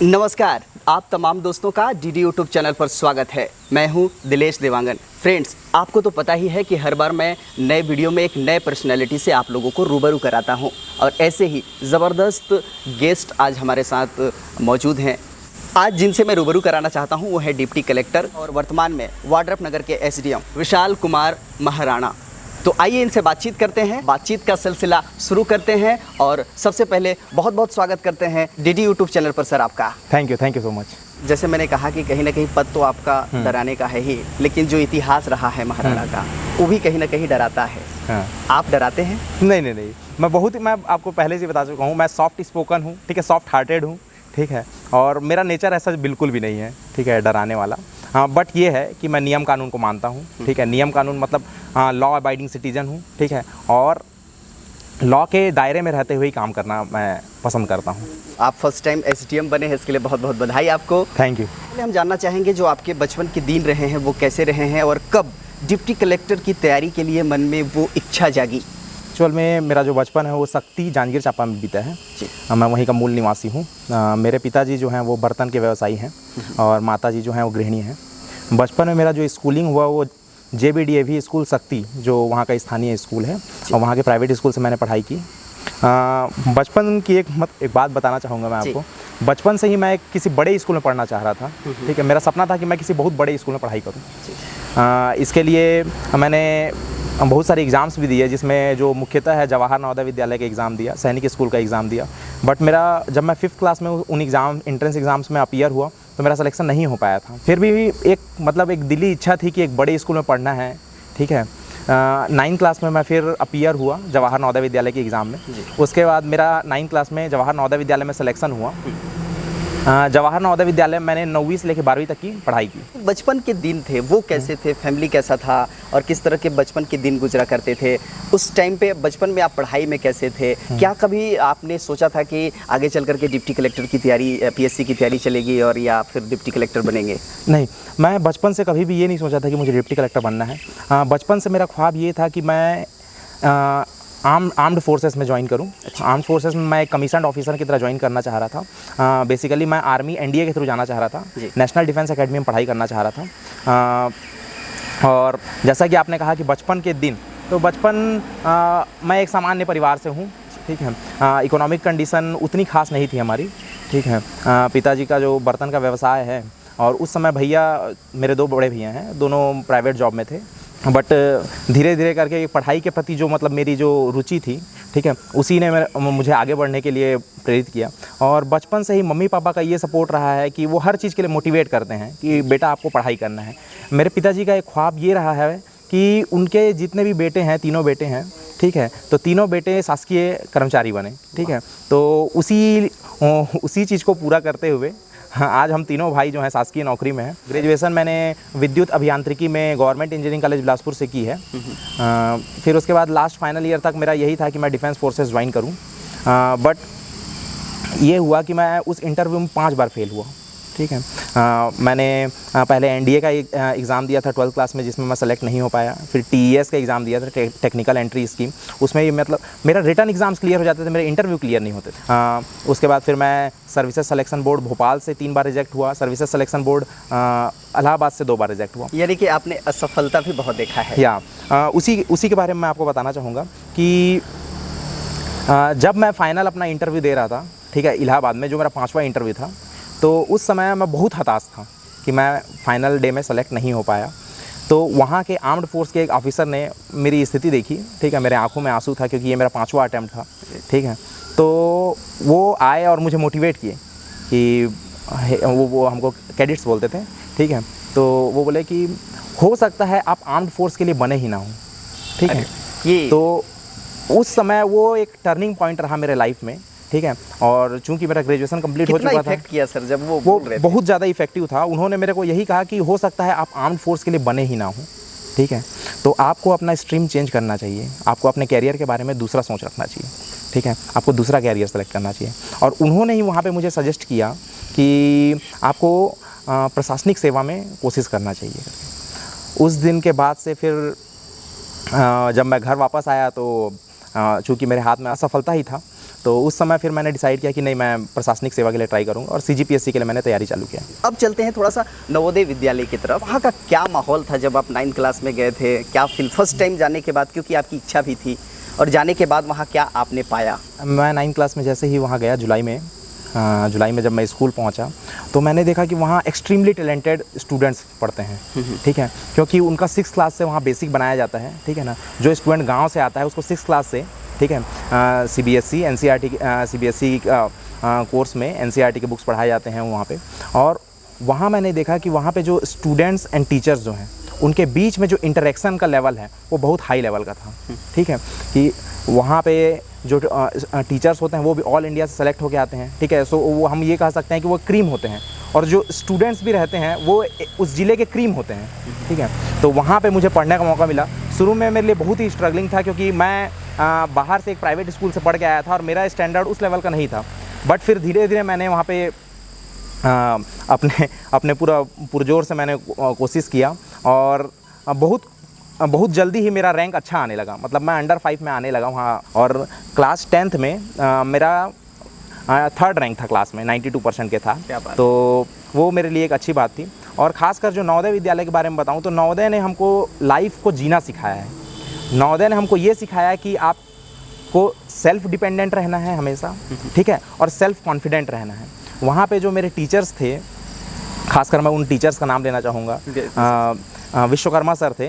नमस्कार, आप तमाम दोस्तों का डीडी यूट्यूब चैनल पर स्वागत है। मैं हूं दिलेश देवांगन। फ्रेंड्स, आपको तो पता ही है कि हर बार मैं नए वीडियो में एक नए पर्सनैलिटी से आप लोगों को रूबरू कराता हूं और ऐसे ही ज़बरदस्त गेस्ट आज हमारे साथ मौजूद हैं। आज जिनसे मैं रूबरू कराना चाहता हूं वो है डिप्टी कलेक्टर और वर्तमान में वाड्रफ नगर के एसडीएम विशाल कुमार महाराणा। तो आइए इनसे बातचीत करते हैं, बातचीत का सिलसिला शुरू करते हैं और सबसे पहले बहुत बहुत स्वागत करते हैं डीडी यूट्यूब चैनल पर सर आपका। Thank you so much. जैसे मैंने कहा कि कहीं ना कहीं पद तो आपका डराने का है ही, लेकिन जो इतिहास रहा है महाराणा का वो भी कहीं ना कहीं डराता है। हाँ। आप डराते हैं? नहीं, मैं आपको पहले से बता चुका हूँ, मैं सॉफ्ट स्पोकन हूँ, ठीक है, सॉफ्ट हार्टेड हूँ, ठीक है, और मेरा नेचर ऐसा बिल्कुल भी नहीं है, ठीक है, डराने वाला। हाँ, बट ये है कि मैं नियम कानून को मानता हूँ, ठीक है, नियम कानून मतलब लॉ अबाइडिंग सिटीजन हूँ, ठीक है, और लॉ के दायरे में रहते हुए ही काम करना मैं पसंद करता हूँ। आप फर्स्ट टाइम एसडीएम बने हैं, इसके लिए बहुत बहुत बधाई आपको। Thank you. पहले हम जानना चाहेंगे जो आपके बचपन के दिन रहे हैं वो कैसे रहे हैं और कब डिप्टी कलेक्टर की तैयारी के लिए मन में वो इच्छा जागी? एक्चुअल में मेरा जो बचपन है वो शक्ति जांजगीर चांपा में बीता है। मैं वहीं का मूल निवासी हूँ। मेरे पिताजी जो हैं वो बर्तन के व्यवसायी हैं और माताजी जो हैं वो गृहिणी हैं। बचपन में मेरा जो स्कूलिंग हुआ वो JBDAV स्कूल शक्ति, जो वहाँ का स्थानीय स्कूल है, और वहाँ के प्राइवेट स्कूल से मैंने पढ़ाई की। बचपन की एक बात बताना चाहूँगा मैं आपको। बचपन से ही मैं किसी बड़े स्कूल में पढ़ना चाह रहा था, ठीक है, मेरा सपना था कि मैं किसी बहुत बड़े स्कूल में पढ़ाई करूँ। इसके लिए मैंने बहुत सारे एग्ज़ाम्स भी दिए, जिसमें जो मुख्यतः है जवाहर नवोदय विद्यालय का एग्ज़ाम दिया, सैनिक स्कूल का एग्ज़ाम दिया। बट मेरा जब मैं 5th क्लास में उन एंट्रेंस एग्ज़ाम्स में अपीयर हुआ तो मेरा सिलेक्शन नहीं हो पाया था। फिर भी एक दिली इच्छा थी कि एक बड़े स्कूल में पढ़ना है, ठीक है। 9th क्लास में मैं फिर अपीयर हुआ जवाहर नवोदय विद्यालय के एग्ज़ाम में। उसके बाद मेरा 9th क्लास में जवाहर नवोदय विद्यालय में सिलेक्शन हुआ। जवाहर नवोदय विद्यालय में मैंने 9वीं से लेकर 12वीं तक की पढ़ाई की। बचपन के दिन थे वो कैसे थे, फैमिली कैसा था और किस तरह के बचपन के दिन गुजरा करते थे? उस टाइम पे बचपन में आप पढ़ाई में कैसे थे? क्या कभी आपने सोचा था कि आगे चल करके डिप्टी कलेक्टर की तैयारी, PSC की तैयारी चलेगी और या फिर डिप्टी कलेक्टर बनेंगे? नहीं, मैं बचपन से कभी भी ये नहीं सोचा था कि मुझे डिप्टी कलेक्टर बनना है। बचपन से मेरा ख्वाब ये था कि मैं आर्म्ड फोर्सेस में ज्वाइन करूं। आर्म्ड फोर्सेस में मैं एक कमीशन्ड ऑफिसर की तरह ज्वाइन करना चाह रहा था। बेसिकली मैं आर्मी NDA के थ्रू जाना चाह रहा था, नेशनल डिफेंस एकेडमी में पढ़ाई करना चाह रहा था। और जैसा कि आपने कहा कि बचपन के दिन, तो मैं एक सामान्य परिवार से हूँ, ठीक है। इकोनॉमिक कंडीशन उतनी खास नहीं थी हमारी, ठीक है। पिताजी का जो बर्तन का व्यवसाय है और उस समय भैया, मेरे 2 बड़े भैया हैं, दोनों प्राइवेट जॉब में थे। बट धीरे धीरे करके पढ़ाई के प्रति जो मेरी जो रुचि थी, ठीक है, उसी ने मुझे आगे बढ़ने के लिए प्रेरित किया। और बचपन से ही मम्मी पापा का ये सपोर्ट रहा है कि वो हर चीज़ के लिए मोटिवेट करते हैं कि बेटा आपको पढ़ाई करना है। मेरे पिताजी का एक ख्वाब ये रहा है कि उनके जितने भी बेटे हैं, 3 बेटे हैं, ठीक है, तो 3 बेटे शासकीय कर्मचारी बने, ठीक है। तो उसी चीज़ को पूरा करते हुए आज हम 3 भाई जो हैं शासकीय नौकरी में हैं। ग्रेजुएशन मैंने विद्युत अभियांत्रिकी में गवर्नमेंट इंजीनियरिंग कॉलेज बिलासपुर से की है। फिर उसके बाद लास्ट फाइनल ईयर तक मेरा यही था कि मैं डिफेंस फोर्सेस ज्वाइन करूं। बट ये हुआ कि मैं उस इंटरव्यू में 5 बार फेल हुआ, ठीक है। मैंने पहले NDA का एग्ज़ाम दिया था 12th क्लास में, जिसमें मैं सेलेक्ट नहीं हो पाया। फिर TES का एग्ज़ाम दिया था, टेक्निकल एंट्री स्कीम, उसमें मेरा रिटर्न एग्ज़ाम्स क्लियर हो जाते थे, मेरे इंटरव्यू क्लियर नहीं होते थे। उसके बाद फिर मैं सर्विसेज सिलेक्शन बोर्ड भोपाल से 3 बार रिजेक्ट हुआ, सर्विसेज सिलेक्शन बोर्ड इलाहाबाद से 2 बार रिजेक्ट हुआ। यानी कि आपने असफलता भी बहुत देखा है। या उसी के बारे में मैं आपको बताना चाहूँगा कि जब मैं फाइनल अपना इंटरव्यू दे रहा था, ठीक है, इलाहाबाद में, जो मेरा 5वां इंटरव्यू था, तो उस समय मैं बहुत हताश था कि मैं फाइनल डे में सेलेक्ट नहीं हो पाया। तो वहाँ के आर्म्ड फोर्स के एक ऑफिसर ने मेरी स्थिति देखी, ठीक है, मेरे आंखों में आंसू था क्योंकि ये मेरा 5वां अटैम्प्ट था, ठीक है। तो वो आए और मुझे मोटिवेट किए कि वो हमको कैडेट्स बोलते थे, ठीक है। तो वो बोले कि हो सकता है आप आर्म्ड फोर्स के लिए बने ही ना हो, ठीक है। तो उस समय वो एक टर्निंग पॉइंट रहा मेरे लाइफ में, ठीक है। और चूंकि मेरा ग्रेजुएशन कंप्लीट हो चुका था। इफेक्ट किया सर जब वो बहुत ज़्यादा इफेक्टिव था। उन्होंने मेरे को यही कहा कि हो सकता है आप आर्म्ड फोर्स के लिए बने ही ना हो, ठीक है, तो आपको अपना स्ट्रीम चेंज करना चाहिए, आपको अपने कैरियर के बारे में दूसरा सोच रखना चाहिए, ठीक है, आपको दूसरा कैरियर सेलेक्ट करना चाहिए। और उन्होंने ही वहाँ पे मुझे सजेस्ट किया कि आपको प्रशासनिक सेवा में कोशिश करना चाहिए। उस दिन के बाद से फिर जब मैं घर वापस आया तो चूँकि मेरे हाथ में असफलता ही था, तो उस समय फिर मैंने डिसाइड किया कि नहीं, मैं प्रशासनिक सेवा के लिए ट्राई करूँगा और CGPSC के लिए मैंने तैयारी चालू किया। अब चलते हैं थोड़ा सा नवोदय विद्यालय की तरफ। वहाँ का क्या माहौल था जब आप 9th क्लास में गए थे? क्या फील फर्स्ट टाइम जाने के बाद, क्योंकि आपकी इच्छा भी थी, और जाने के बाद वहाँ क्या आपने पाया? मैं 9th क्लास में जैसे ही वहाँ गया जुलाई में जब मैं स्कूल पहुँचा तो मैंने देखा कि वहाँ एक्सट्रीमली टैलेंटेड स्टूडेंट्स पढ़ते हैं, ठीक है, क्योंकि उनका 6th क्लास से वहाँ बेसिक बनाया जाता है, ठीक है ना। जो स्टूडेंट गांव से आता है उसको 6th क्लास से, ठीक है, CBSE NCERT CBSE कोर्स में NCERT के बुक्स पढ़ाए जाते हैं वहाँ पे। और वहाँ मैंने देखा कि वहाँ पे जो स्टूडेंट्स एंड टीचर्स जो हैं उनके बीच में जो इंटरेक्शन का लेवल है वो बहुत हाई लेवल का था, ठीक है, कि वहाँ पे जो टीचर्स होते हैं वो भी ऑल इंडिया से सेलेक्ट होके आते हैं, ठीक है। सो वो हम ये कह सकते हैं कि वो क्रीम होते हैं, और जो स्टूडेंट्स भी रहते हैं वो उस ज़िले के क्रीम होते हैं, ठीक है। तो वहाँ पे मुझे पढ़ने का मौका मिला। शुरू में मेरे लिए बहुत ही स्ट्रगलिंग था, क्योंकि मैं बाहर से एक प्राइवेट स्कूल से पढ़ के आया था और मेरा स्टैंडर्ड उस लेवल का नहीं था। बट फिर धीरे धीरे मैंने वहाँ पे अपने पूरा पुरजोर से मैंने कोशिश किया, और बहुत जल्दी ही मेरा रैंक अच्छा आने लगा। मतलब मैं अंडर 5 में आने लगा वहाँ, और क्लास 10th में मेरा 3rd रैंक था क्लास में, 92% के था। तो वो मेरे लिए एक अच्छी बात थी। और ख़ासकर जो नवोदय विद्यालय के बारे में बताऊँ तो नवोदय ने हमको लाइफ को जीना सिखाया है। नवोदय ने हमको ये सिखाया है कि आपको सेल्फ डिपेंडेंट रहना है हमेशा, ठीक है, और सेल्फ कॉन्फिडेंट रहना है। वहाँ पे जो मेरे टीचर्स थे, खासकर मैं उन टीचर्स का नाम लेना चाहूँगा। विश्वकर्मा सर थे,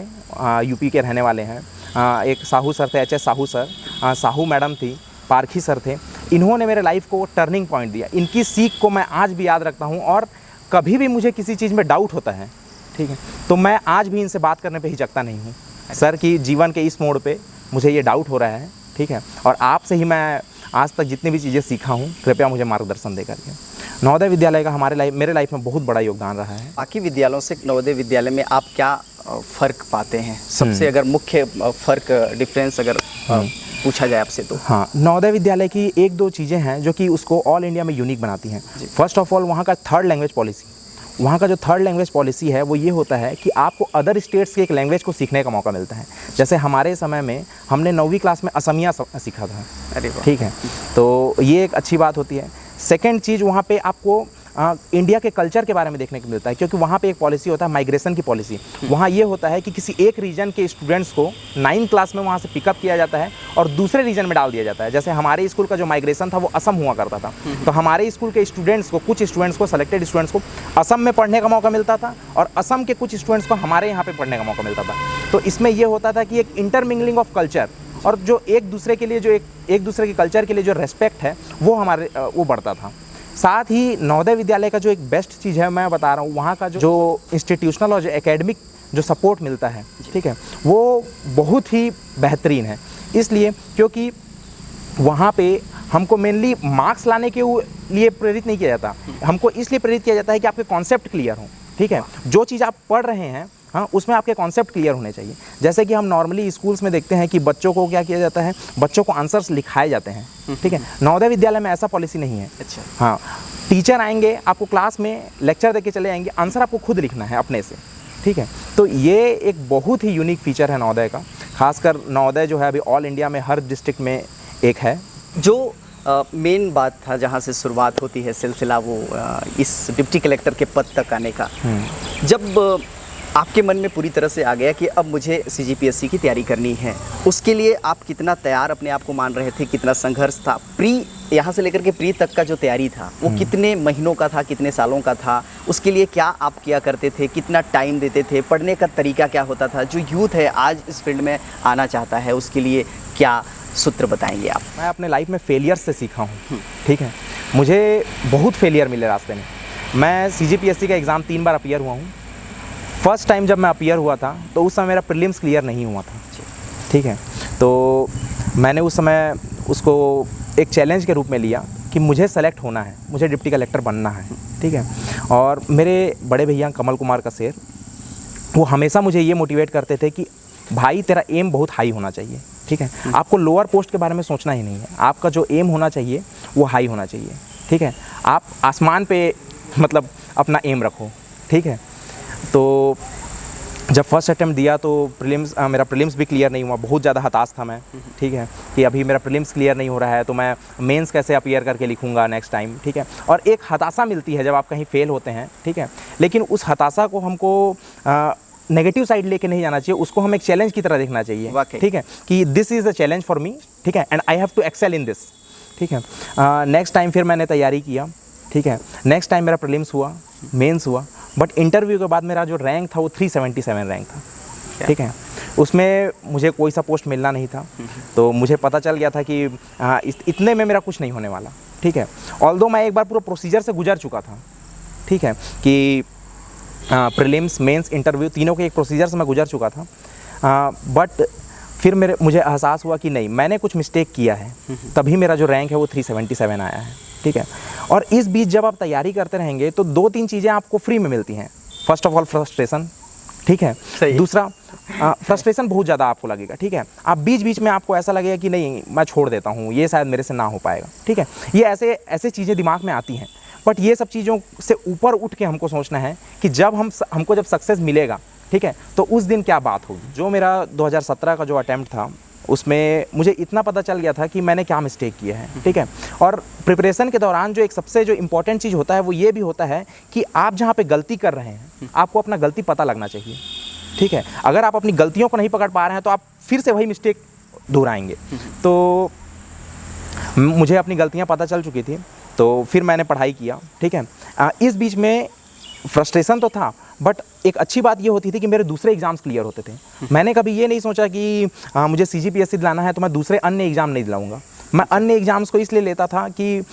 यूपी के रहने वाले हैं। एक साहू सर थे, HS Sahu sir, Sahu madam थी, पारखी सर थे। इन्होंने मेरे लाइफ को टर्निंग पॉइंट दिया। इनकी सीख को मैं आज भी याद रखता हूँ, और कभी भी मुझे किसी चीज़ में डाउट होता है, ठीक है, तो मैं आज भी इनसे बात करने पे हिचकता नहीं हूँ। सर की जीवन के इस मोड़ पे मुझे ये डाउट हो रहा है, ठीक है, और आपसे ही मैं आज तक जितनी भी चीज़ें सीखा हूँ, कृपया मुझे मार्गदर्शन दे करके। नवोदय विद्यालय का मेरे लाइफ में बहुत बड़ा योगदान रहा है। बाकी विद्यालयों से नवोदय विद्यालय में आप क्या फ़र्क पाते हैं? सबसे अगर मुख्य फ़र्क, डिफरेंस अगर पूछा जाए आपसे तो? हाँ, नवोदय विद्यालय की 1-2 चीज़ें हैं जो कि उसको ऑल इंडिया में यूनिक बनाती हैं। फर्स्ट ऑफ ऑल, वहाँ का 3rd लैंग्वेज पॉलिसी। वहाँ का जो 3rd लैंग्वेज पॉलिसी है वो ये होता है कि आपको अदर स्टेट्स के एक लैंग्वेज को सीखने का मौका मिलता है। जैसे हमारे समय में हमने 9वीं क्लास में असमिया सीखा था, अरे वाह, ठीक है, तो ये एक अच्छी बात होती है। सेकेंड चीज़, वहाँ पे आपको इंडिया के कल्चर के बारे में देखने को मिलता है, क्योंकि वहाँ पे एक पॉलिसी होता है माइग्रेशन की पॉलिसी। वहाँ ये होता है कि किसी एक रीजन के स्टूडेंट्स को 9th क्लास में वहाँ से पिकअप किया जाता है और दूसरे रीजन में डाल दिया जाता है। जैसे हमारे स्कूल का जो माइग्रेशन था वो असम हुआ करता था, तो हमारे स्कूल के स्टूडेंट्स को, कुछ स्टूडेंट्स को, सेलेक्टेड स्टूडेंट्स को असम में पढ़ने का मौका मिलता था, और असम के कुछ स्टूडेंट्स को हमारे यहाँ पर पढ़ने का मौका मिलता था। तो इसमें यह होता था कि एक इंटरमिंगलिंग ऑफ कल्चर, और जो एक दूसरे के लिए जो एक दूसरे के कल्चर के लिए जो रेस्पेक्ट है वो बढ़ता था। साथ ही नवोदय विद्यालय का जो एक बेस्ट चीज़ है मैं बता रहा हूँ, वहाँ का जो इंस्टीट्यूशनल और जो एकेडमिक जो सपोर्ट मिलता है, ठीक है, वो बहुत ही बेहतरीन है। इसलिए क्योंकि वहाँ पे हमको मेनली मार्क्स लाने के लिए प्रेरित नहीं किया जाता, हमको इसलिए प्रेरित किया जाता है कि आपके कॉन्सेप्ट क्लियर हों, ठीक है, जो चीज़ आप पढ़ रहे हैं, हाँ, उसमें आपके कॉन्सेप्ट क्लियर होने चाहिए। जैसे कि हम नॉर्मली स्कूल्स में देखते हैं कि बच्चों को क्या किया जाता है, बच्चों को आंसर्स लिखाए जाते हैं, ठीक है। नवोदय विद्यालय में ऐसा पॉलिसी नहीं है। अच्छा, हाँ, टीचर आएंगे, आपको क्लास में लेक्चर देके चले जाएंगे, आंसर आपको खुद लिखना है अपने से, ठीक है। तो ये एक बहुत ही यूनिक फीचर है नवोदय का। खासकर नवोदय जो है अभी ऑल इंडिया में हर डिस्ट्रिक्ट में एक है। जो मेन बात था जहाँ से शुरुआत होती है सिलसिला, वो इस डिप्टी कलेक्टर के पद तक आने का, जब आपके मन में पूरी तरह से आ गया कि अब मुझे CGPSC की तैयारी करनी है, उसके लिए आप कितना तैयार अपने आप को मान रहे थे? कितना संघर्ष था? प्री यहाँ से लेकर के प्री तक का जो तैयारी था वो कितने महीनों का था, कितने सालों का था? उसके लिए क्या आप किया करते थे? कितना टाइम देते थे? पढ़ने का तरीका क्या होता था? जो यूथ है आज इस फील्ड में आना चाहता है, उसके लिए क्या सूत्र बताएंगे आप? मैं अपने लाइफ में फेलियर से सीखा हूँ, ठीक है। मुझे बहुत फेलियर मिले रास्ते में। मैं CGPSC का एग्ज़ाम 3 बार अपीयर हुआ हूँ। फर्स्ट टाइम जब मैं अपीयर हुआ था तो उस समय मेरा प्रीलिम्स क्लियर नहीं हुआ था, ठीक है। तो मैंने उस समय उसको एक चैलेंज के रूप में लिया कि मुझे सेलेक्ट होना है, मुझे डिप्टी कलेक्टर बनना है, ठीक है। और मेरे बड़े भैया कमल कुमार कसेर, वो हमेशा मुझे ये मोटिवेट करते थे कि भाई तेरा एम बहुत हाई होना चाहिए, ठीक है। आपको लोअर पोस्ट के बारे में सोचना ही नहीं है, आपका जो एम होना चाहिए वो हाई होना चाहिए, ठीक है। आप आसमान पे मतलब अपना एम रखो, ठीक है। तो जब फर्स्ट अटेम्प्ट दिया तो प्रीलिम्स मेरा प्रीलिम्स भी क्लियर नहीं हुआ, बहुत ज़्यादा हताश था मैं, ठीक है, कि अभी मेरा प्रीलिम्स क्लियर नहीं हो रहा है तो मैं मेंस कैसे अपीयर करके लिखूंगा नेक्स्ट टाइम, ठीक है। और एक हताशा मिलती है जब आप कहीं फेल होते हैं, ठीक है, लेकिन उस हताशा को हमको नेगेटिव साइड लेके नहीं जाना चाहिए, उसको हम एक चैलेंज की तरह देखना चाहिए, ठीक है, कि this is the challenge for me, ठीक है, and I have to excel in this, ठीक है। नेक्स्ट टाइम फिर मैंने तैयारी किया, ठीक है, नेक्स्ट टाइम मेरा प्रीलिम्स हुआ, मेंस हुआ, बट इंटरव्यू के बाद मेरा जो रैंक था वो 377 रैंक था, ठीक है। उसमें मुझे कोई सा पोस्ट मिलना नहीं था, तो मुझे पता चल गया था कि इतने में मेरा कुछ नहीं होने वाला, ठीक है। ऑल्दो मैं एक बार पूरा प्रोसीजर से गुजर चुका था, ठीक है, कि प्रीलिम्स मेंस इंटरव्यू तीनों के एक प्रोसीजर से मैं गुजर चुका था, बट फिर मुझे एहसास हुआ कि नहीं, मैंने कुछ मिस्टेक किया है, तभी मेरा जो रैंक है वो 377 आया है, ठीक है। और इस बीच जब आप तैयारी करते रहेंगे तो 2-3 चीज़ें आपको फ्री में मिलती हैं। फर्स्ट ऑफ ऑल फ्रस्ट्रेशन, ठीक है, दूसरा फ्रस्ट्रेशन बहुत ज़्यादा आपको लगेगा, ठीक है, आप बीच बीच में आपको ऐसा लगेगा कि नहीं मैं छोड़ देता हूँ, ये शायद मेरे से ना हो पाएगा, ठीक है, ये ऐसे चीज़ें दिमाग में आती हैं। बट ये सब चीज़ों से ऊपर उठ के हमको सोचना है कि जब हमको जब सक्सेस मिलेगा, ठीक है, तो उस दिन क्या बात होगी। जो मेरा 2017 का जो अटैम्प्ट था उसमें मुझे इतना पता चल गया था कि मैंने क्या मिस्टेक किया है, ठीक है। और प्रिपरेशन के दौरान जो एक सबसे जो इम्पोर्टेंट चीज़ होता है वो ये भी होता है कि आप जहाँ पे गलती कर रहे हैं आपको अपना गलती पता लगना चाहिए, ठीक है। अगर आप अपनी गलतियों को नहीं पकड़ पा रहे हैं तो आप फिर से वही मिस्टेक दोहराएंगे। तो मुझे अपनी गलतियाँ पता चल चुकी थी, तो फिर मैंने पढ़ाई किया, ठीक है। इस बीच में फ्रस्ट्रेशन तो था, बट एक अच्छी बात ये होती थी कि मेरे दूसरे एग्ज़ाम्स क्लियर होते थे। मैंने कभी ये नहीं सोचा कि मुझे CGPSC दिलाना है तो मैं दूसरे अन्य एग्ज़ाम नहीं दिलाऊंगा। मैं अन्य एग्ज़ाम्स को इसलिए लेता था कि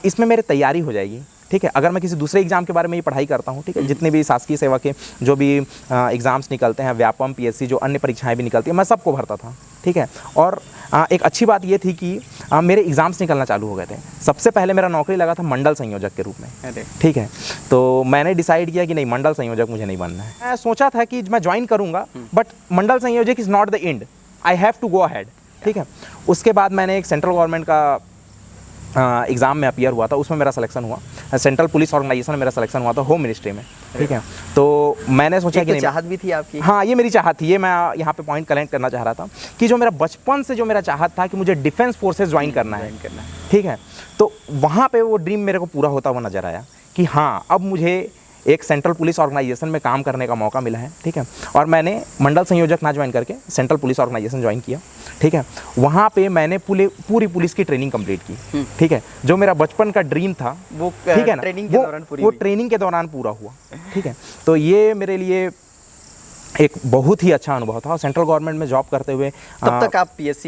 इसमें मेरी तैयारी हो जाएगी, ठीक है। अगर मैं किसी दूसरे एग्ज़ाम के बारे में ये पढ़ाई करता हूँ, ठीक है, जितने भी शासकीय सेवा के जो भी एग्ज़ाम्स निकलते हैं, व्यापम, PSC, जो अन्य परीक्षाएँ भी निकलती हैं, मैं सबको भरता था, ठीक है। और एक अच्छी बात ये थी कि मेरे एग्ज़ाम्स निकलना चालू हो गए थे। सबसे पहले मेरा नौकरी लगा था मंडल संयोजक के रूप में, ठीक है। तो मैंने डिसाइड किया कि नहीं, मंडल संयोजक मुझे नहीं बनना है। मैं सोचा था कि मैं ज्वाइन करूँगा, बट मंडल संयोजक is not the end, I have to go ahead, ठीक है। उसके बाद मैंने एक सेंट्रल गवर्नमेंट का एग्ज़ाम में अपीयर हुआ था, उसमें मेरा सिलेक्शन हुआ। सेंट्रल पुलिस ऑर्गेनाइजेशन में मेरा सिलेक्शन हुआ था, होम मिनिस्ट्री में, ठीक है। तो मैंने सोचा कि नहीं, चाहत भी थी आपकी। हाँ, ये मेरी चाहत थी, ये मैं यहाँ पे पॉइंट कलेक्ट करना चाह रहा था कि जो मेरा बचपन से जो मेरा चाहत था कि मुझे डिफेंस फोर्सेस ज्वाइन करना है, ठीक है। तो वहाँ पे वो ड्रीम मेरे को पूरा होता हुआ नज़र आया कि हाँ, अब मुझे एक सेंट्रल पुलिस ऑर्गेनाइजेशन में काम करने का मौका मिला है, ठीक है। और मैंने मंडल संयोजक ना ज्वाइन करके सेंट्रल पुलिस ऑर्गेनाइजेशन ज्वाइन किया, ठीक है। वहाँ पे मैंने पूरी पुलिस की ट्रेनिंग कंप्लीट की, ठीक है। जो मेरा बचपन का ड्रीम था वो, ठीक है ना, वो ट्रेनिंग के दौरान पूरा हुआ, ठीक है। तो ये मेरे लिए एक बहुत ही अच्छा अनुभव था। और सेंट्रल गवर्नमेंट में जॉब करते हुए तब तक आप PSC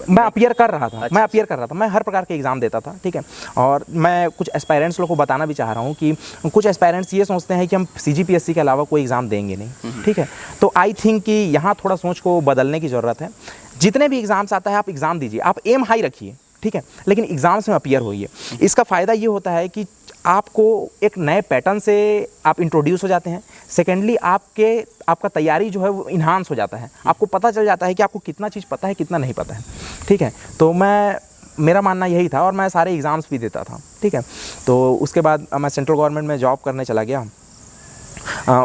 मैं अपीयर कर रहा था, मैं अपीयर कर रहा था, मैं हर प्रकार के एग्ज़ाम देता था, ठीक है। और मैं कुछ एस्पायरेंट्स लोगों को बताना भी चाह रहा हूँ कि कुछ एस्पायरेंट्स ये सोचते हैं कि हम CGPSC के अलावा कोई एग्ज़ाम देंगे नहीं, ठीक है। तो आई थिंक कि यहाँ थोड़ा सोच को बदलने की ज़रूरत है। जितने भी एग्ज़ाम्स आता है आप एग्ज़ाम दीजिए, आप एम हाई रखिए, ठीक है, लेकिन एग्ज़ाम्स में अपीयर होइए। इसका फ़ायदा ये होता है कि आपको एक नए पैटर्न से आप इंट्रोड्यूस हो जाते हैं। सेकेंडली आपका तैयारी जो है वो इन्हांस हो जाता है, आपको पता चल जाता है कि आपको कितना चीज़ पता है, कितना नहीं पता है, ठीक है। तो मेरा मानना यही था और मैं सारे एग्ज़ाम्स भी देता था, ठीक है। तो उसके बाद मैं सेंट्रल गवर्नमेंट में जॉब करने चला गया।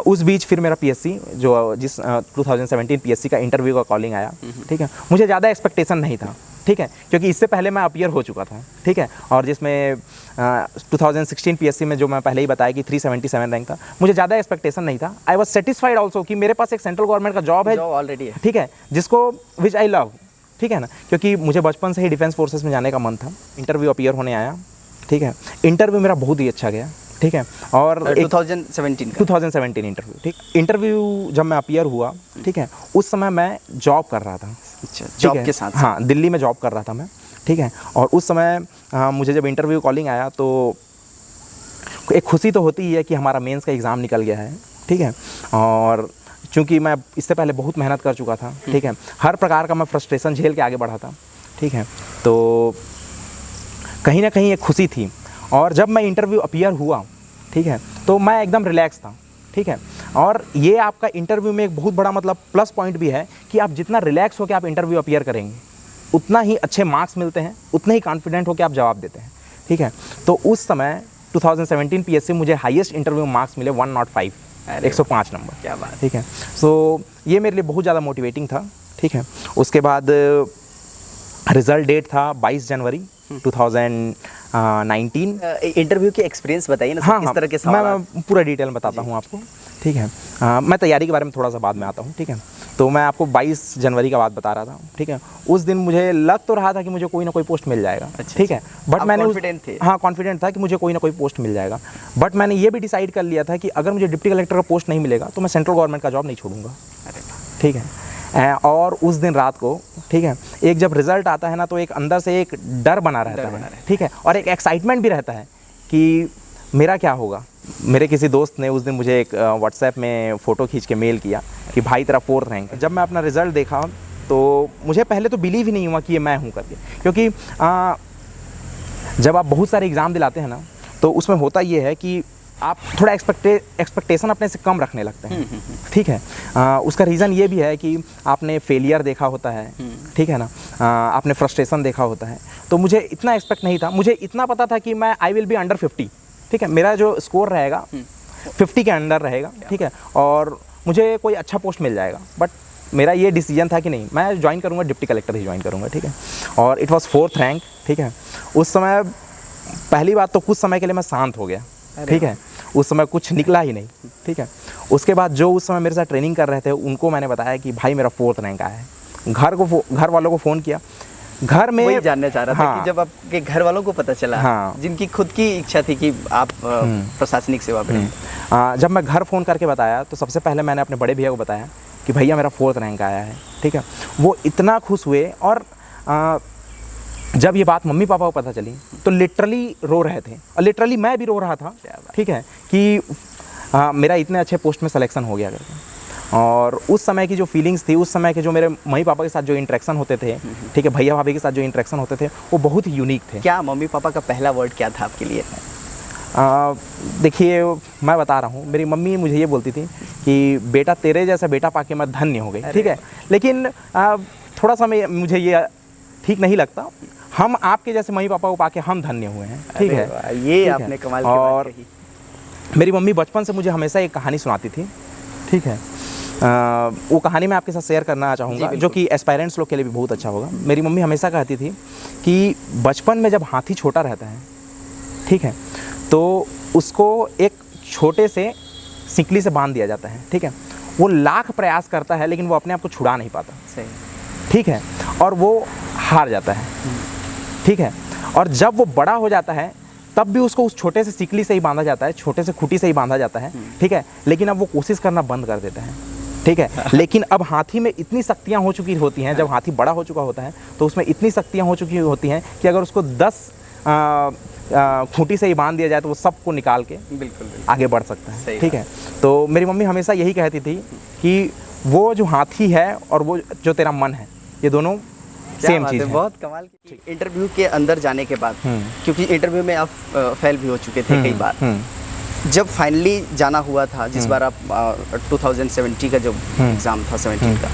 उस बीच फिर मेरा PSC जो 2017 PSC का इंटरव्यू का कॉलिंग आया, ठीक है। मुझे ज़्यादा एक्सपेक्टेशन नहीं था, ठीक है, क्योंकि इससे पहले मैं अपीयर हो चुका था, ठीक है। और जिसमें 2016 PSC में जो मैं पहले ही बताया कि 377 रैंक था, मुझे ज़्यादा एक्सपेक्टेशन नहीं था। आई वॉज सेटिस्फाइड ऑल्सो कि मेरे पास एक सेंट्रल गवर्नमेंट का जॉब है ऑलरेडी, ठीक है, जिसको विच आई लव, ठीक है ना, क्योंकि मुझे बचपन से ही डिफेंस फोर्सेस में जाने का मन था। इंटरव्यू अपीयर होने आया, ठीक है। इंटरव्यू मेरा बहुत ही अच्छा गया, ठीक है। और 2017 इंटरव्यू, ठीक। इंटरव्यू जब मैं अपीयर हुआ, ठीक है, उस समय मैं जॉब कर रहा था। अच्छा, जॉब के साथ? हाँ, दिल्ली में जॉब कर रहा था मैं, ठीक है। और उस समय मुझे जब इंटरव्यू कॉलिंग आया तो एक खुशी तो होती ही है कि हमारा मेंस का एग्ज़ाम निकल गया है, ठीक है। और चूँकि मैं इससे पहले बहुत मेहनत कर चुका था, ठीक है, हर प्रकार का मैं फ्रस्ट्रेशन झेल के आगे बढ़ा था, ठीक है। तो कहीं ना कहीं एक खुशी थी। और जब मैं इंटरव्यू अपीयर हुआ, ठीक है, तो मैं एकदम रिलैक्स था, ठीक है। और ये आपका इंटरव्यू में एक बहुत बड़ा मतलब प्लस पॉइंट भी है कि आप जितना रिलैक्स होकर आप इंटरव्यू अपीयर करेंगे उतना ही अच्छे मार्क्स मिलते हैं, उतने ही कॉन्फिडेंट होकर आप जवाब देते हैं, ठीक है। तो उस समय 2017 PSC मुझे हाईएस्ट इंटरव्यू मार्क्स मिले 105, अरे 105 नंबर। क्या बात। ठीक है, सो ये मेरे लिए बहुत ज़्यादा मोटिवेटिंग था। ठीक है, उसके बाद रिज़ल्ट डेट था 22 जनवरी 2019। इंटरव्यू के एक्सपीरियंस बताइए ना सर, हाँ किस हाँ, तरह के सवाल। मैं पूरा डिटेल में बताता हूँ आपको। ठीक है, मैं तैयारी के बारे में थोड़ा सा बाद में आता हूँ। ठीक है, तो मैं आपको 22 जनवरी का बात बता रहा था। ठीक है, उस दिन मुझे लग तो रहा था कि मुझे कोई ना कोई पोस्ट मिल जाएगा। अच्छा, ठीक है, बट आप मैंने कॉन्फिडेंट थे? हाँ, कॉन्फिडेंट था कि मुझे कोई ना कोई पोस्ट मिल जाएगा। बट मैंने ये भी डिसाइड कर लिया था कि अगर मुझे डिप्टी कलेक्टर का पोस्ट नहीं मिलेगा तो मैं सेंट्रल गवर्नमेंट का जॉब नहीं छोड़ूंगा। ठीक है, और उस दिन रात को, ठीक है, एक जब रिजल्ट आता है ना तो एक अंदर से एक डर बना रहता है। ठीक है, और एक एक्साइटमेंट भी रहता है कि मेरा क्या होगा। मेरे किसी दोस्त ने उस दिन मुझे एक व्हाट्सएप में फ़ोटो खींच के मेल किया कि भाई तेरा 4th रैंक। जब मैं अपना रिज़ल्ट देखा तो मुझे पहले तो बिलीव ही नहीं हुआ कि ये मैं हूँ करके, क्योंकि जब आप बहुत सारे एग्ज़ाम दिलाते हैं ना तो उसमें होता ये है कि आप थोड़ा एक्सपेक्टेशन अपने से कम रखने लगते हैं। ठीक है, उसका रीज़न ये भी है कि आपने फेलियर देखा होता है। ठीक है ना, आपने फ्रस्ट्रेशन देखा होता है। तो मुझे इतना एक्सपेक्ट नहीं था, मुझे इतना पता था कि मैं आई विल बी अंडर 50। ठीक है, मेरा जो स्कोर रहेगा 50 के अंडर रहेगा। ठीक है, और मुझे कोई अच्छा पोस्ट मिल जाएगा। बट मेरा ये डिसीजन था कि नहीं, मैं ज्वाइन करूँगा, डिप्टी कलेक्टर ही ज्वाइन करूँगा। ठीक है, और इट वाज 4th रैंक। ठीक है, उस समय पहली बात तो कुछ समय के लिए मैं शांत हो गया। ठीक है, उस समय कुछ निकला ही नहीं। ठीक है, उसके बाद जो उस समय मेरे साथ ट्रेनिंग कर रहे थे उनको मैंने बताया कि भाई मेरा 4th रैंक आया है। घर वालों को फ़ोन किया। घर में वही जानना चाह रहा था हाँ, कि जब आपके घर वालों को पता चला, हाँ, जिनकी खुद की इच्छा थी कि आप प्रशासनिक सेवा में, जब मैं घर फ़ोन करके बताया तो सबसे पहले मैंने अपने बड़े भैया को बताया कि भैया मेरा 4th रैंक आया है। ठीक है, वो इतना खुश हुए। और जब ये बात मम्मी पापा को पता चली तो लिटरली रो रहे थे, और लिटरली मैं भी रो रहा था। ठीक है, कि मेरा इतने अच्छे पोस्ट में सिलेक्शन हो गया करके। और उस समय की जो फीलिंग्स थी, उस समय के जो मेरे मम्मी पापा के साथ जो इंटरेक्शन होते थे, ठीक है, भैया भाभी के साथ जो इंटरेक्शन होते थे, वो बहुत ही यूनिक थे। क्या मम्मी पापा का पहला वर्ड क्या था आपके लिए? देखिए, मैं बता रहा हूँ, मेरी मम्मी मुझे ये बोलती थी कि बेटा तेरे जैसा बेटा पाके मैं धन्य हो गई। ठीक है, लेकिन थोड़ा सा मुझे ये ठीक नहीं लगता। हम आपके जैसे मम्मी पापा को पाके हम धन्य हुए हैं। ठीक है, ये आपने कमाल की बात कही। मेरी मम्मी बचपन से मुझे हमेशा एक कहानी सुनाती थी। ठीक है, वो कहानी मैं आपके साथ शेयर करना चाहूँगा, जो कि एस्पायरेंट्स लोग के लिए भी बहुत अच्छा होगा। मेरी मम्मी हमेशा कहती थी कि बचपन में जब हाथी छोटा रहता है, ठीक है, तो उसको एक छोटे से सिकली से बांध दिया जाता है। ठीक है, वो लाख प्रयास करता है लेकिन वो अपने आप को छुड़ा नहीं पाता। सही। ठीक है, और वो हार जाता है। ठीक है, और जब वो बड़ा हो जाता है तब भी उसको उस छोटे से सिकली से ही बांधा जाता है, छोटे से खूंटी से ही बांधा जाता है। ठीक है, लेकिन अब वो कोशिश करना बंद कर देता है। ठीक है, लेकिन अब हाथी में इतनी शक्तियाँ हो चुकी होती हैं, जब हाथी बड़ा हो चुका होता है तो उसमें इतनी शक्तियाँ हो चुकी होती हैं कि अगर उसको 10 खूंटी से ही बांध दिया जाए तो वो सबको निकाल के बिल्कुल आगे बढ़ सकता है। ठीक है, तो मेरी मम्मी हमेशा यही कहती थी कि वो जो हाथी है और वो जो तेरा मन है, ये दोनों सेम चीज़ है। बहुत कमाल की। इंटरव्यू के अंदर जाने के बाद, क्योंकि इंटरव्यू में आप फेल भी हो चुके थे कई बार, जब फाइनली जाना हुआ था, जिस बार आप 2017 का जो एग्ज़ाम था 17 का,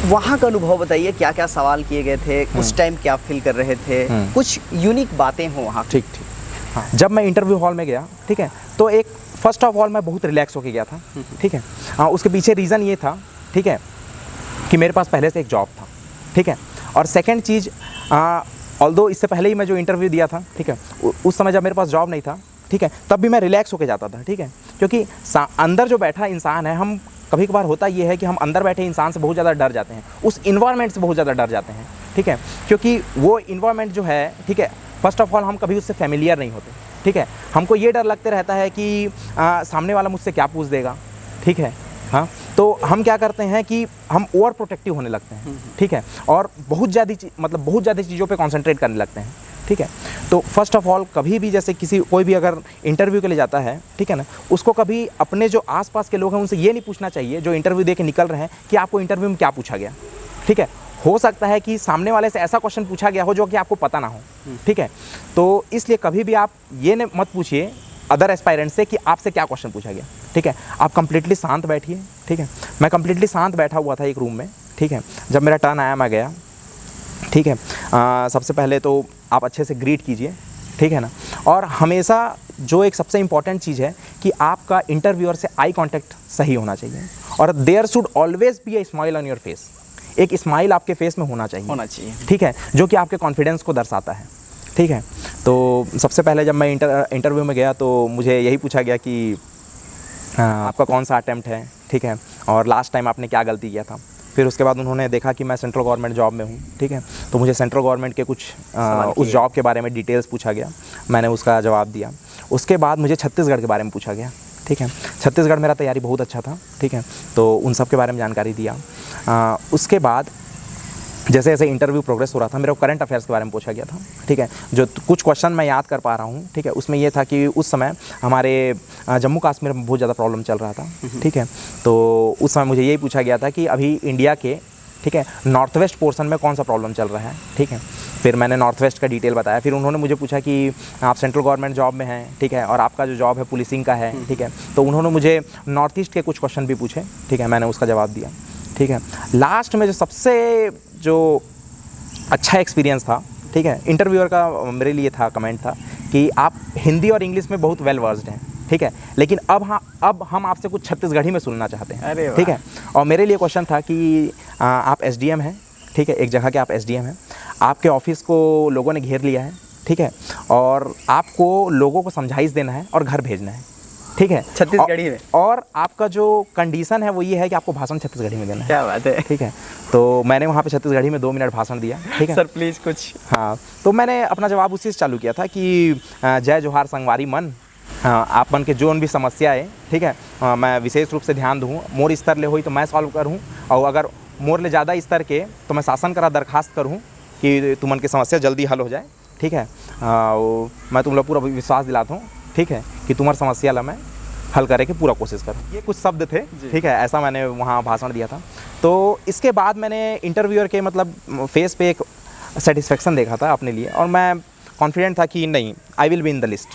वहाँ का अनुभव बताइए, क्या क्या सवाल किए गए थे उस टाइम, क्या फील कर रहे थे, कुछ यूनिक बातें हो वहाँ। ठीक ठीक, हाँ, जब मैं इंटरव्यू हॉल में गया, ठीक है, तो एक फर्स्ट ऑफ ऑल मैं बहुत रिलैक्स होके गया था। ठीक है, उसके पीछे रीज़न ये था, ठीक है, कि मेरे पास पहले से एक जॉब था। ठीक है, और सेकंड चीज़, ऑल्दो इससे पहले ही मैं जो इंटरव्यू दिया था, ठीक है, उस समय जब मेरे पास जॉब नहीं था, ठीक है, तब भी मैं रिलैक्स होके जाता था। ठीक है, क्योंकि अंदर जो बैठा इंसान है, हम कभी कभार होता ये है कि हम अंदर बैठे इंसान से बहुत ज़्यादा डर जाते हैं, उस इन्वायरमेंट से बहुत ज़्यादा डर जाते हैं। ठीक है, क्योंकि वो इन्वायरमेंट जो है, ठीक है, फर्स्ट ऑफ ऑल हम कभी उससे फेमिलियर नहीं होते। ठीक है, हमको ये डर लगते रहता है कि सामने वाला मुझसे क्या पूछ देगा। ठीक है, हाँ, तो हम क्या करते हैं कि हम ओवर प्रोटेक्टिव होने लगते हैं। ठीक है, और बहुत ज़्यादा चीज़ों पे कंसंट्रेट करने लगते हैं। ठीक है, तो फर्स्ट ऑफ ऑल कभी भी जैसे कोई भी अगर इंटरव्यू के लिए जाता है, ठीक है ना, उसको कभी अपने जो आसपास के लोग हैं उनसे ये नहीं पूछना चाहिए, जो इंटरव्यू दे के निकल रहे हैं, कि आपको इंटरव्यू में क्या पूछा गया। ठीक है, हो सकता है कि सामने वाले से ऐसा क्वेश्चन पूछा गया हो जो कि आपको पता ना हो। ठीक है, तो इसलिए कभी भी आप ये मत पूछिए अदर एस्पायरेंट से कि आपसे क्या क्वेश्चन पूछा गया। ठीक है, आप कंप्लीटली शांत बैठिए। ठीक है, मैं कंप्लीटली शांत बैठा हुआ था एक रूम में। ठीक है, जब मेरा टर्न आया मैं गया। ठीक है, सबसे पहले तो आप अच्छे से ग्रीट कीजिए। ठीक है ना। और हमेशा जो एक सबसे इम्पॉर्टेंट चीज़ है कि आपका इंटरव्यूअर से आई कांटेक्ट सही होना चाहिए, और there should always be a smile on your face. एक स्माइल आपके फेस में होना चाहिए, ठीक है, जो कि आपके कॉन्फिडेंस को दर्शाता है, ठीक है। तो सबसे पहले जब मैं इंटरव्यू में गया तो मुझे यही पूछा गया कि आपका कौन सा अटेम्प्ट है, ठीक है, और लास्ट टाइम आपने क्या गलती किया था। फिर उसके बाद उन्होंने देखा कि मैं सेंट्रल गवर्नमेंट जॉब में हूँ, ठीक है, तो मुझे सेंट्रल गवर्नमेंट के कुछ उस जॉब के बारे में डिटेल्स पूछा गया, मैंने उसका जवाब दिया। उसके बाद मुझे छत्तीसगढ़ के बारे में पूछा गया, ठीक है, छत्तीसगढ़ मेरा तैयारी बहुत अच्छा था, ठीक है, तो उन सब के बारे में जानकारी दिया। उसके बाद जैसे जैसे इंटरव्यू प्रोग्रेस हो रहा था, मेरे को करंट अफेयर्स के बारे में पूछा गया था, ठीक है, जो कुछ क्वेश्चन मैं याद कर पा रहा हूँ, ठीक है, उसमें ये था कि उस समय हमारे जम्मू कश्मीर में बहुत ज़्यादा प्रॉब्लम चल रहा था, ठीक है, तो उस समय मुझे यही पूछा गया था कि अभी इंडिया के, ठीक है, नॉर्थ वेस्ट पोर्शन में कौन सा प्रॉब्लम चल रहा है, ठीक है। फिर मैंने नॉर्थ वेस्ट का डिटेल बताया। फिर उन्होंने मुझे पूछा कि आप सेंट्रल गवर्नमेंट जॉब में हैं, ठीक है, और आपका जो जॉब है पुलिसिंग का है, ठीक है, तो उन्होंने मुझे नॉर्थ ईस्ट के कुछ क्वेश्चन भी पूछे, ठीक है, मैंने उसका जवाब दिया, ठीक है। लास्ट में जो सबसे जो अच्छा एक्सपीरियंस था, ठीक है, इंटरव्यूअर का मेरे लिए था, कमेंट था कि आप हिंदी और इंग्लिश में बहुत वेल वर्स्ड हैं, ठीक है, लेकिन अब हम आपसे कुछ छत्तीसगढ़ी में सुनना चाहते हैं, ठीक है। और मेरे लिए क्वेश्चन था कि आप एसडीएम हैं, ठीक है, एक जगह के आप एसडीएम हैं, आपके ऑफिस को लोगों ने घेर लिया है, ठीक है, और आपको लोगों को समझाइश देना है और घर भेजना है, ठीक है, छत्तीसगढ़ी में। और आपका जो कंडीशन है वो ये है कि आपको भाषण छत्तीसगढ़ी में देना है। क्या बात है, ठीक है। तो मैंने वहाँ पे छत्तीसगढ़ी में 2 मिनट भाषण दिया, ठीक है सर प्लीज़ कुछ। हाँ, तो मैंने अपना जवाब उसी से चालू किया था कि जय जोहार संगवारी मन, आप मन के जोन भी समस्या है, ठीक है, मैं विशेष रूप से ध्यान दूँ, मोर स्तर ले हुई तो मैं सॉल्व करूँ, और अगर मोर ले ज़्यादा स्तर के तो मैं शासन करा दरखास्त करूँ कि तुमन की समस्या जल्दी हल हो जाए, ठीक है। मैं तुम लोग पूरा विश्वास दिलाता हूँ, ठीक है, कि तुम्हारी समस्या ला मैं हल करे की पूरा कोशिश करूँ। ये कुछ शब्द थे, ठीक है, ऐसा मैंने वहाँ भाषण दिया था। तो इसके बाद मैंने इंटरव्यूअर के मतलब फेस पे एक सेटिस्फेक्शन देखा था अपने लिए, और मैं कॉन्फिडेंट था कि नहीं, I will be in the list.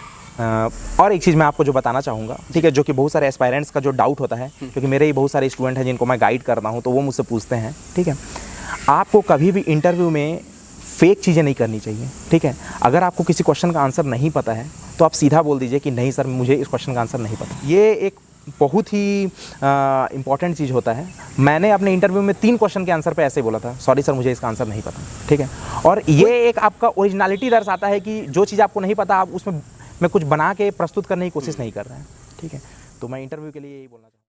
और एक चीज़ मैं आपको जो बताना चाहूँगा, ठीक है, जो कि बहुत सारे एस्पायरेंट्स का जो डाउट होता है, क्योंकि मेरे ही बहुत सारे स्टूडेंट हैं जिनको मैं गाइड करता हूँ, तो वो मुझसे पूछते हैं, ठीक है, आपको कभी भी इंटरव्यू में फेक चीज़ें नहीं करनी चाहिए, ठीक है। अगर आपको किसी क्वेश्चन का आंसर नहीं पता है तो आप सीधा बोल दीजिए कि नहीं सर, मुझे इस क्वेश्चन का आंसर नहीं पता। ये एक बहुत ही इम्पॉर्टेंट चीज़ होता है। मैंने अपने इंटरव्यू में 3 क्वेश्चन के आंसर पे ऐसे बोला था, सॉरी सर मुझे इसका आंसर नहीं पता, ठीक है। और ये एक आपका ओरिजिनलिटी दर्शाता है कि जो चीज़ आपको नहीं पता आप उसमें कुछ बना के प्रस्तुत करने की कोशिश नहीं कर रहे हैं, ठीक है। तो मैं इंटरव्यू के लिए यही बोलना चाहूँगा।